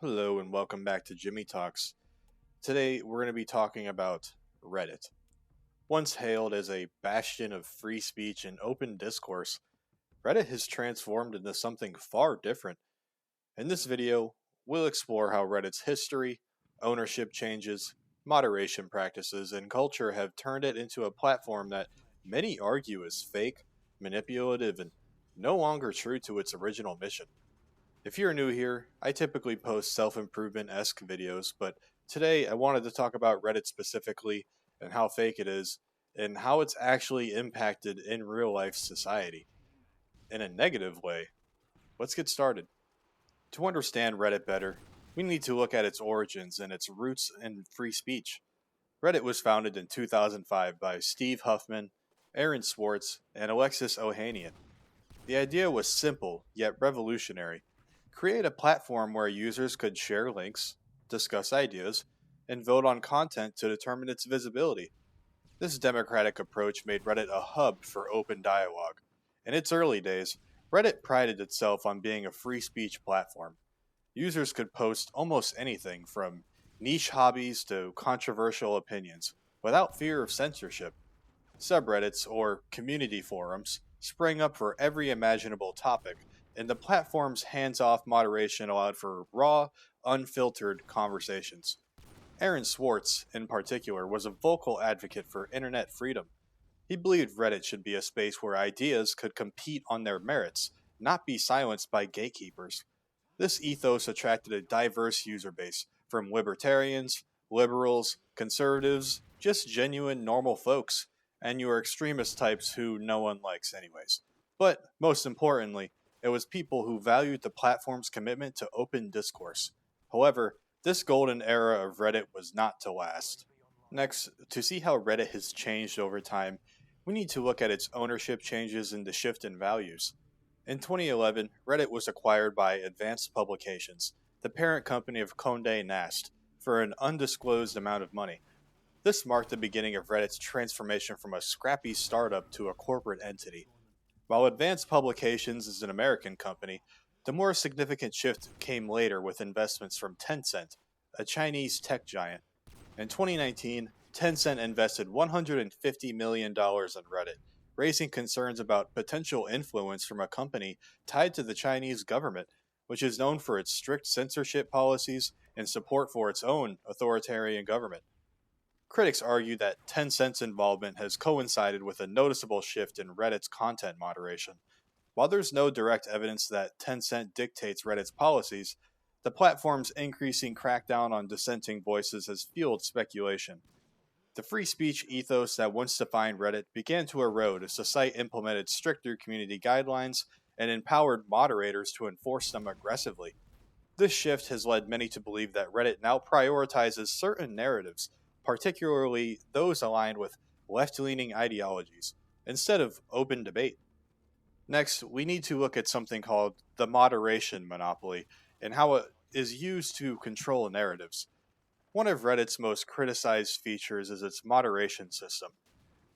Hello and welcome back to Jimmy Talks. Today we're going to be talking about Reddit. Once hailed as a bastion of free speech and open discourse, Reddit has transformed into something far different. In this video, we'll explore how Reddit's history, ownership changes, moderation practices, and culture have turned it into a platform that many argue is fake, manipulative, and no longer true to its original mission. If you're new here, I typically post self improvement esque videos, but today I wanted to talk about Reddit specifically and how fake it is and how it's actually impacted in real life society. In a negative way, let's get started. To understand Reddit better, we need to look at its origins and its roots in free speech. Reddit was founded in 2005 by Steve Huffman, Aaron Swartz, and Alexis Ohanian. The idea was simple yet revolutionary. Create a platform where users could share links, discuss ideas, and vote on content to determine its visibility. This democratic approach made Reddit a hub for open dialogue. In its early days, Reddit prided itself on being a free speech platform. Users could post almost anything from niche hobbies to controversial opinions without fear of censorship. Subreddits, or community forums, sprang up for every imaginable topic, and the platform's hands off moderation allowed for raw, unfiltered conversations. Aaron Swartz, in particular, was a vocal advocate for internet freedom. He believed Reddit should be a space where ideas could compete on their merits, not be silenced by gatekeepers. This ethos attracted a diverse user base, from libertarians, liberals, conservatives, just genuine normal folks, and your extremist types who no one likes anyways. But, most importantly, it was people who valued the platform's commitment to open discourse. However, this golden era of Reddit was not to last. Next, to see how Reddit has changed over time, we need to look at its ownership changes and the shift in values. In 2011, Reddit was acquired by Advanced Publications, the parent company of Condé Nast, for an undisclosed amount of money. This marked the beginning of Reddit's transformation from a scrappy startup to a corporate entity. While Advanced Publications is an American company, the more significant shift came later with investments from Tencent, a Chinese tech giant. In 2019, Tencent invested $150 million in Reddit, raising concerns about potential influence from a company tied to the Chinese government, which is known for its strict censorship policies and support for its own authoritarian government. Critics argue that Tencent's involvement has coincided with a noticeable shift in Reddit's content moderation. While there's no direct evidence that Tencent dictates Reddit's policies, the platform's increasing crackdown on dissenting voices has fueled speculation. The free speech ethos that once defined Reddit began to erode as the site implemented stricter community guidelines and empowered moderators to enforce them aggressively. This shift has led many to believe that Reddit now prioritizes certain narratives, particularly those aligned with left leaning ideologies, instead of open debate. Next, we need to look at something called the moderation monopoly and how it is used to control narratives. One of Reddit's most criticized features is its moderation system.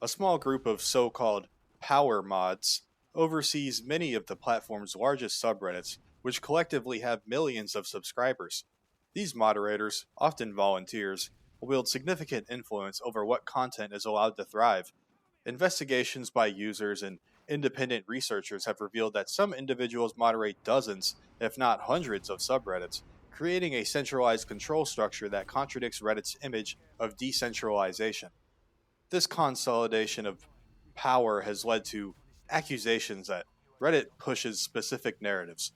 A small group of so called power mods oversees many of the platform's largest subreddits, which collectively have millions of subscribers. These moderators, often volunteers, wield significant influence over what content is allowed to thrive. Investigations by users and independent researchers have revealed that some individuals moderate dozens, if not hundreds, of subreddits, creating a centralized control structure that contradicts Reddit's image of decentralization. This consolidation of power has led to accusations that Reddit pushes specific narratives.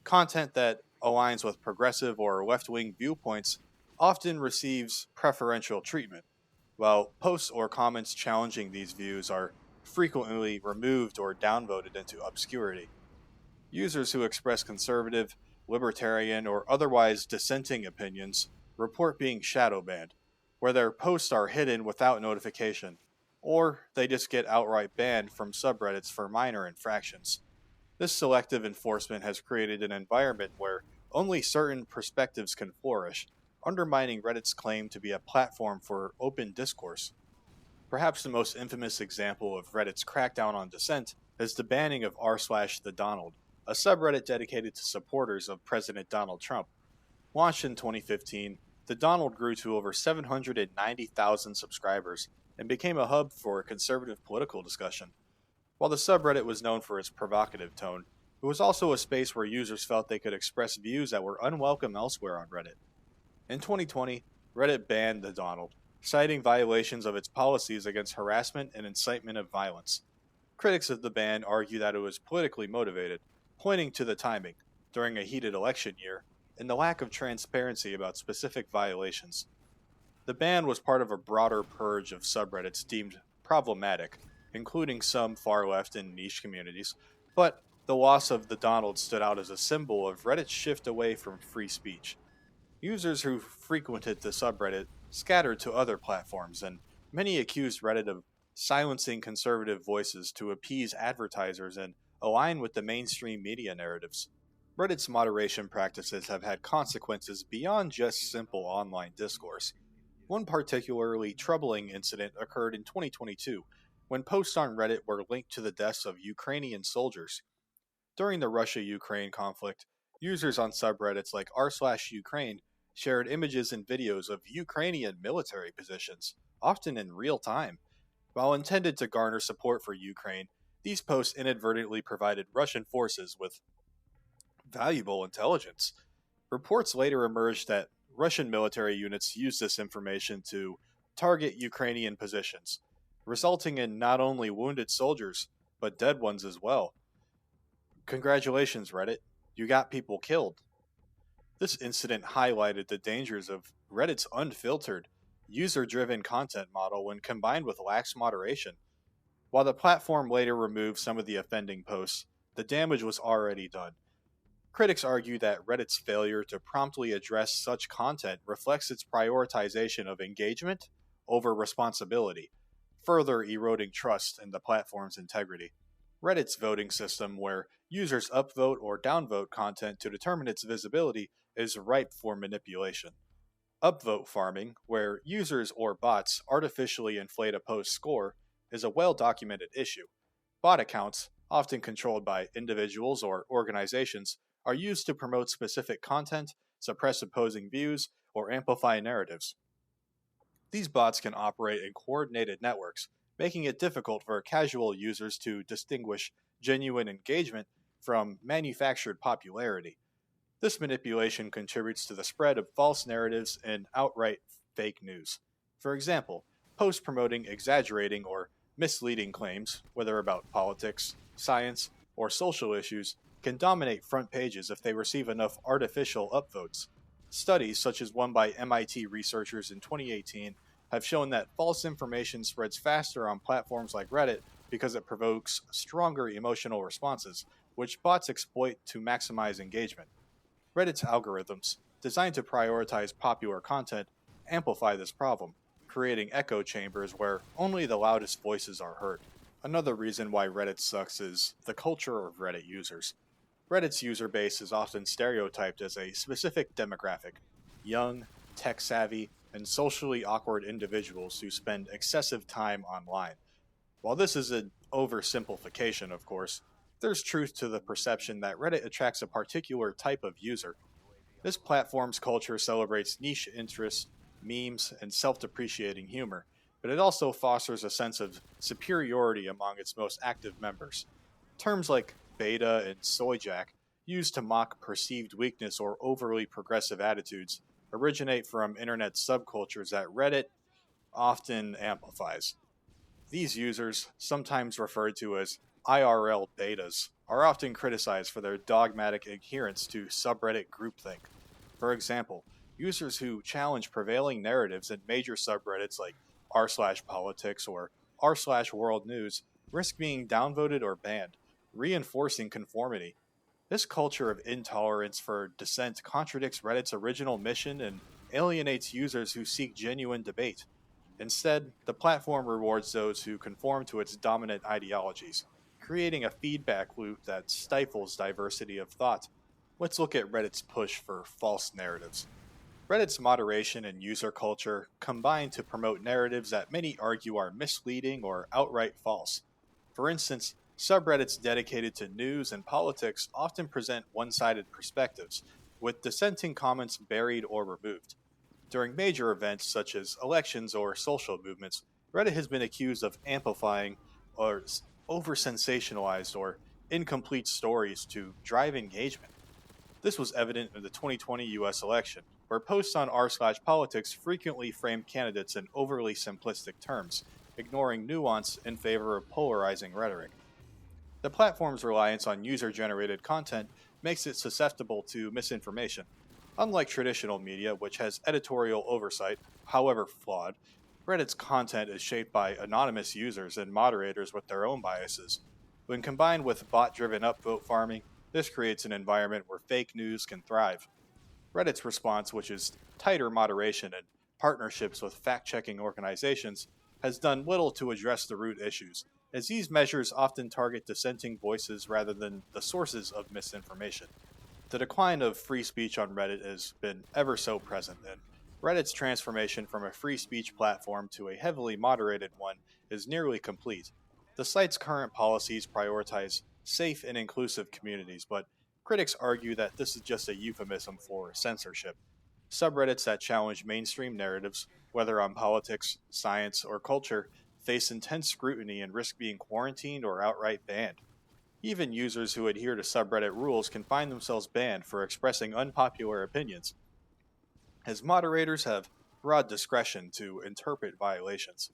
Content that aligns with progressive or left wing viewpoints often receives preferential treatment, while posts or comments challenging these views are frequently removed or downvoted into obscurity. Users who express conservative, libertarian, or otherwise dissenting opinions report being shadow banned, where their posts are hidden without notification, or they just get outright banned from subreddits for minor infractions. This selective enforcement has created an environment where only certain perspectives can flourish, undermining Reddit's claim to be a platform for open discourse. Perhaps the most infamous example of Reddit's crackdown on dissent is the banning of r/the Donald, a subreddit dedicated to supporters of President Donald Trump. Launched in 2015, the Donald grew to over 790,000 subscribers and became a hub for conservative political discussion. While the subreddit was known for its provocative tone, it was also a space where users felt they could express views that were unwelcome elsewhere on Reddit. In 2020, Reddit banned the Donald, citing violations of its policies against harassment and incitement of violence. Critics of the ban argue that it was politically motivated, pointing to the timing, during a heated election year, and the lack of transparency about specific violations. The ban was part of a broader purge of subreddits deemed problematic, including some far left and niche communities, but the loss of the Donald stood out as a symbol of Reddit's shift away from free speech. Users who frequented the subreddit scattered to other platforms, and many accused Reddit of silencing conservative voices to appease advertisers and align with the mainstream media narratives. Reddit's moderation practices have had consequences beyond just simple online discourse. One particularly troubling incident occurred in 2022 when posts on Reddit were linked to the deaths of Ukrainian soldiers. During the Russia-Ukraine conflict, users on subreddits like r/Ukraine shared images and videos of Ukrainian military positions, often in real time. While intended to garner support for Ukraine, these posts inadvertently provided Russian forces with valuable intelligence. Reports later emerged that Russian military units used this information to target Ukrainian positions, resulting in not only wounded soldiers, but dead ones as well. Congratulations, Reddit. You got people killed. This incident highlighted the dangers of Reddit's unfiltered, user driven content model when combined with lax moderation. While the platform later removed some of the offending posts, the damage was already done. Critics argue that Reddit's failure to promptly address such content reflects its prioritization of engagement over responsibility, further eroding trust in the platform's integrity. Reddit's voting system, where users upvote or downvote content to determine its visibility, is ripe for manipulation. Upvote farming, where users or bots artificially inflate a post's score, is a well-documented issue. Bot accounts, often controlled by individuals or organizations, are used to promote specific content, suppress opposing views, or amplify narratives. These bots can operate in coordinated networks, making it difficult for casual users to distinguish genuine engagement from manufactured popularity. This manipulation contributes to the spread of false narratives and outright fake news. For example, posts promoting exaggerating or misleading claims, whether about politics, science, or social issues, can dominate front pages if they receive enough artificial upvotes. Studies, such as one by MIT researchers in 2018, have shown that false information spreads faster on platforms like Reddit because it provokes stronger emotional responses, which bots exploit to maximize engagement. Reddit's algorithms, designed to prioritize popular content, amplify this problem, creating echo chambers where only the loudest voices are heard. Another reason why Reddit sucks is the culture of Reddit users. Reddit's user base is often stereotyped as a specific demographic: young, tech-savvy, and socially awkward individuals who spend excessive time online. While this is an oversimplification, of course, there's truth to the perception that Reddit attracts a particular type of user. This platform's culture celebrates niche interests, memes, and self-depreciating humor, but it also fosters a sense of superiority among its most active members. Terms like beta and soyjack, used to mock perceived weakness or overly progressive attitudes, originate from internet subcultures that Reddit often amplifies. These users, sometimes referred to as IRL betas, are often criticized for their dogmatic adherence to subreddit groupthink. For example, users who challenge prevailing narratives in major subreddits like r/politics or r/world news risk being downvoted or banned, reinforcing conformity. This culture of intolerance for dissent contradicts Reddit's original mission and alienates users who seek genuine debate. Instead, the platform rewards those who conform to its dominant ideologies, creating a feedback loop that stifles diversity of thought. Let's look at Reddit's push for false narratives. Reddit's moderation and user culture combine to promote narratives that many argue are misleading or outright false. For instance, subreddits dedicated to news and politics often present one-sided perspectives, with dissenting comments buried or removed. During major events such as elections or social movements, Reddit has been accused of amplifying or over sensationalized or incomplete stories to drive engagement. This was evident in the 2020 US election, where posts on r/politics frequently framed candidates in overly simplistic terms, ignoring nuance in favor of polarizing rhetoric. The platform's reliance on user generated content makes it susceptible to misinformation. Unlike traditional media, which has editorial oversight, however flawed, Reddit's content is shaped by anonymous users and moderators with their own biases. When combined with bot driven upvote farming, this creates an environment where fake news can thrive. Reddit's response, which is tighter moderation and partnerships with fact checking organizations, has done little to address the root issues, as these measures often target dissenting voices rather than the sources of misinformation. The decline of free speech on Reddit has been ever so present, and Reddit's transformation from a free speech platform to a heavily moderated one is nearly complete. The site's current policies prioritize safe and inclusive communities, but critics argue that this is just a euphemism for censorship. Subreddits that challenge mainstream narratives, whether on politics, science, or culture, face intense scrutiny and risk being quarantined or outright banned. Even users who adhere to subreddit rules can find themselves banned for expressing unpopular opinions, as moderators have broad discretion to interpret violations.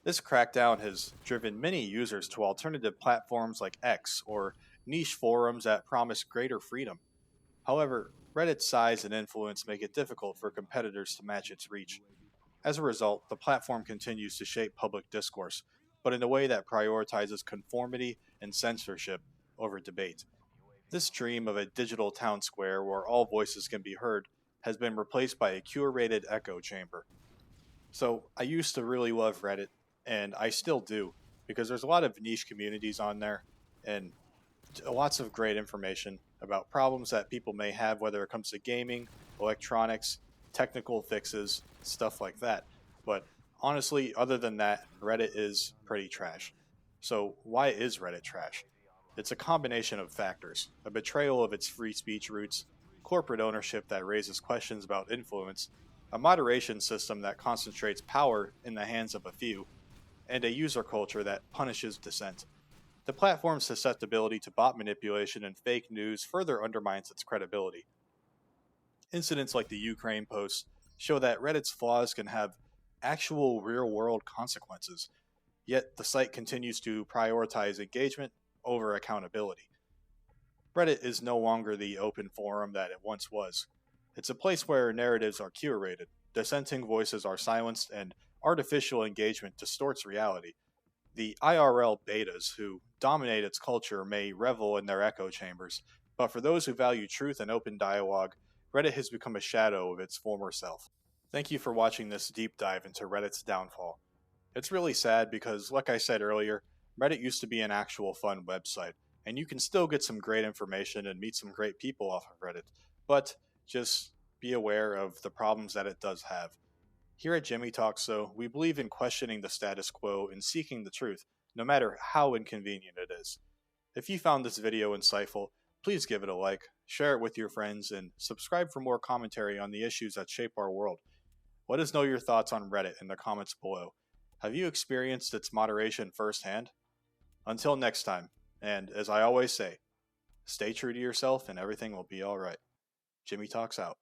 This crackdown has driven many users to alternative platforms like X or niche forums that promise greater freedom. However, Reddit's size and influence make it difficult for competitors to match its reach. As a result, the platform continues to shape public discourse, but in a way that prioritizes conformity and censorship over debate. This dream of a digital town square where all voices can be heard has been replaced by a curated echo chamber. So, I used to really love Reddit, and I still do, because there's a lot of niche communities on there, and lots of great information about problems that people may have, whether it comes to gaming, electronics, technical fixes, stuff like that. But honestly, other than that, Reddit is pretty trash. So, why is Reddit trash? It's a combination of factors: a betrayal of its free speech roots, corporate ownership that raises questions about influence, a moderation system that concentrates power in the hands of a few, and a user culture that punishes dissent. The platform's susceptibility to bot manipulation and fake news further undermines its credibility. Incidents like the Ukraine posts show that Reddit's flaws can have actual real world consequences, yet the site continues to prioritize engagement over accountability. Reddit is no longer the open forum that it once was. It's a place where narratives are curated, dissenting voices are silenced, and artificial engagement distorts reality. The IRL betas who dominate its culture may revel in their echo chambers, but for those who value truth and open dialogue, Reddit has become a shadow of its former self. Thank you for watching this deep dive into Reddit's downfall. It's really sad because, like I said earlier, Reddit used to be an actual fun website, and you can still get some great information and meet some great people off of Reddit, but just be aware of the problems that it does have. Here at Jimmy Talks, though, we believe in questioning the status quo and seeking the truth, no matter how inconvenient it is. If you found this video insightful, please give it a like, share it with your friends, and subscribe for more commentary on the issues that shape our world. Let us know your thoughts on Reddit in the comments below. Have you experienced its moderation firsthand? Until next time, and as I always say, stay true to yourself and everything will be alright. Jimmy Talks out.